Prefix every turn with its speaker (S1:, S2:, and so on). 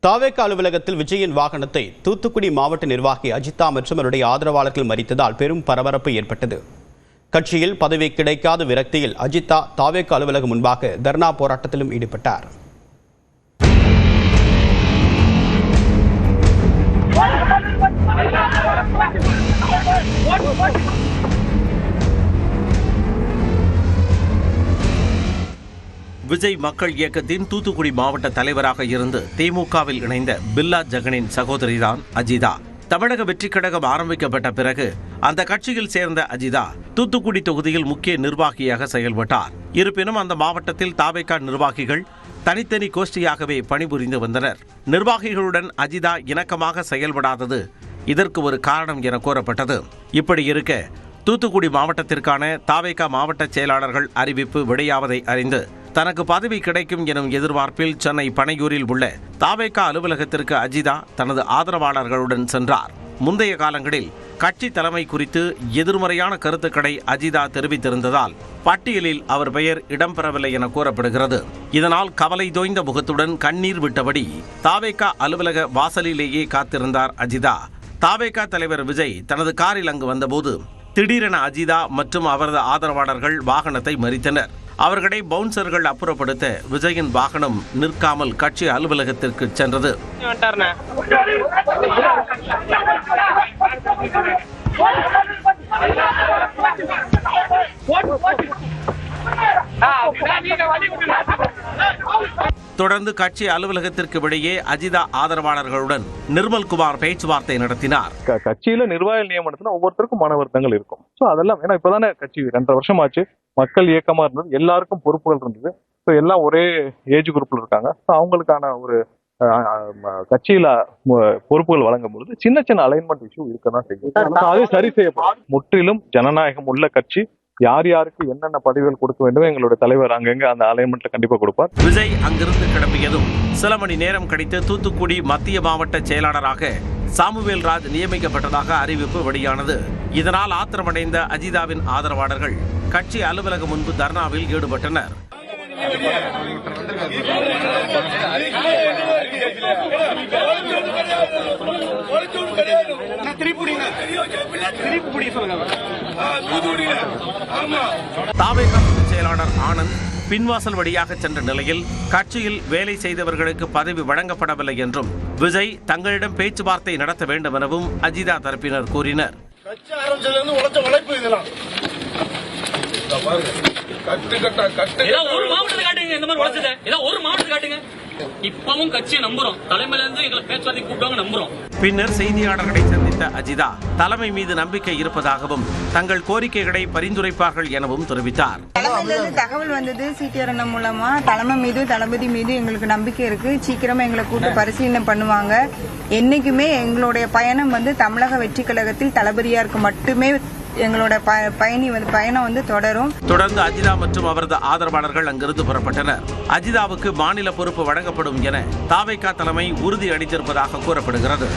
S1: தாவேகா அலுவலகத்தில் விஜயின் வாகனத்தை தூத்துக்குடி மாவட்ட நிர்வாகி அஜிதா மற்றும் அவருடைய ஆதரவாளர்கள் மறித்ததால் பெரும் பரபரப்பு ஏற்பட்டது. கட்சியில் பதவி கிடைக்காத விரக்தியில் அஜிதா தாவேகா அலுவலகம் முன்பாக தர்ணா போராட்டத்திலும் ஈடுபட்டார்.
S2: விஜய் மக்கள் இயக்கத்தின் தூத்துக்குடி மாவட்ட தலைவராக இருந்து திமுகவில் இணைந்த பில்லா ஜெகனின் சகோதரிதான் அஜிதா. தமிழக வெற்றி கழகம் ஆரம்பிக்கப்பட்ட பிறகு அந்த கட்சியில் சேர்ந்த அஜிதா தூத்துக்குடி தொகுதியில் முக்கிய நிர்வாகியாக செயல்பட்டார். இருப்பினும் அந்த மாவட்டத்தில் தாவேகா நிர்வாகிகள் தனித்தனி கோஷ்டியாகவே பணிபுரிந்து வந்தனர். நிர்வாகிகளுடன் அஜிதா இணக்கமாக செயல்படாதது இதற்கு ஒரு காரணம் என கூறப்பட்டது. இப்படி இருக்க தூத்துக்குடி மாவட்டத்திற்கான தாவேகா மாவட்ட செயலாளர்கள் அறிவிப்பு வெளியாவதை அறிந்து தனக்கு பதவி கிடைக்கும் எனும் எதிர்பார்ப்பில் சென்னை பனையூரில் உள்ள தாவேகா அலுவலகத்திற்கு அஜிதா தனது ஆதரவாளர்களுடன் சென்றார். முந்தைய காலங்களில் கட்சி தலைமை குறித்து எதிர்மறையான கருத்துக்களை அஜிதா தெரிவித்திருந்ததால் பட்டியலில் அவர் பெயர் இடம்பெறவில்லை என கூறப்படுகிறது. இதனால் கவலை தோய்ந்த முகத்துடன் கண்ணீர் விட்டபடி தாவேகா அலுவலக வாசலிலேயே காத்திருந்தார் அஜிதா. தாவேகா தலைவர் விஜய் தனது காரில் அங்கு வந்தபோது திடீரென அஜிதா மற்றும் அவரது ஆதரவாளர்கள் வாகனத்தை மறித்தனர். அவர்களை பவுன்சர்கள் அப்புறப்படுத்த விஜயின் வாகனம் நிற்காமல் கட்சி அலுவலகத்திற்கு சென்றது. தொடர்ந்து கட்சி அலுவலகத்திற்கு வெளியே அஜிதா ஆதரவாளர்களுடன் நிர்மல்குமார் பேச்சுவார்த்தை நடத்தினார்.
S3: கட்சியில நிர்வாக நியமனத்துல ஒவ்வொருத்தருக்கும் மன வருத்தங்கள் இருக்கும். அதெல்லாம் ஏன்னா இப்பதானே கட்சி 2.5 வருஷம் ஆச்சு, மக்கள் இயக்கமா இருந்தது, எல்லாருக்கும் பொறுப்புகள் இருந்தது. எல்லாம் ஒரே ஏஜ் குரூப்ல இருக்காங்க. அவங்களுக்கான ஒரு கட்சியில பொறுப்புகள் வழங்கும் பொழுது சின்ன சின்ன அலைன்மெண்ட் இஷ்யூ இருக்கதான் செய்யும். அது சரி செய்யப்படும். முற்றிலும் ஜனநாயகம் உள்ள கட்சி. யார் யாருக்கு என்னென்ன பதவிகள் கொடுக்க வேண்டும் எங்களுடைய தலைவர் அங்கங்க அந்த அலைன்மெண்ட்ல கண்டிப்பா கொடுப்பார்.
S2: விஜய் அங்கிருந்து கிளம்பியதும் சில மணி நேரம் கழித்து தூத்துக்குடி மத்திய மாவட்ட செயலாளராக சாமுவேல் ராஜ் நியமிக்கப்பட்டதாக அறிவிப்பு வெளியானது. இதனால் ஆத்திரமடைந்த அஜிதாவின் ஆதரவாளர்கள் கட்சி அலுவலகம் முன்பு தர்ணாவில் ஈடுபட்டனர். தாவேகா செயலாளர் ஆனந்த் பின்வாசல் வழியாக சென்ற நிலையில் கட்சியில் வேலை செய்தவர்களுக்கு பதவி வழங்கப்படவில்லை என்றும் விஜய் தங்களிடம் பேச்சுவார்த்தை நடத்த வேண்டும் எனவும் அஜிதா தரப்பினர் கூறினர்.
S4: இப்பவும் கட்சியை நம்புறோம், தலைமையில இருந்து எங்களை பேச்சுவார்த்தை கூப்பிடுவாங்க நம்புறோம்.
S2: பின்னர் செய்தியாளர்களை சந்தித்த அஜிதா தலைமை மீது நம்பிக்கை இருப்பதாகவும் தங்கள் கோரிக்கைகளை பரிந்துரைப்பார்கள் எனவும் தெரிவித்தார்.
S5: தகவல் வந்தது சிடிஆர் மூலமா தலைமை மீது தளபதி மீது எங்களுக்கு நம்பிக்கை இருக்கு. சீக்கிரமா எங்களை கூட்டு பரிசீலனை பண்ணுவாங்க. என்னைக்குமே எங்களுடைய பயணம் தமிழக வெற்றி கழகத்தில் தளபதியாருக்கு மட்டுமே எங்களோட பயணம் தொடரும்.
S2: தொடர்ந்து அஜிதா மற்றும் அவரது ஆதரவாளர்கள் அங்கிருந்து புறப்பட்டனர். அஜிதாவுக்கு மாநில பொறுப்பு வழங்கப்படும் என தாவேகா தலைமை உறுதி அளித்திருப்பதாக கூறப்படுகிறது.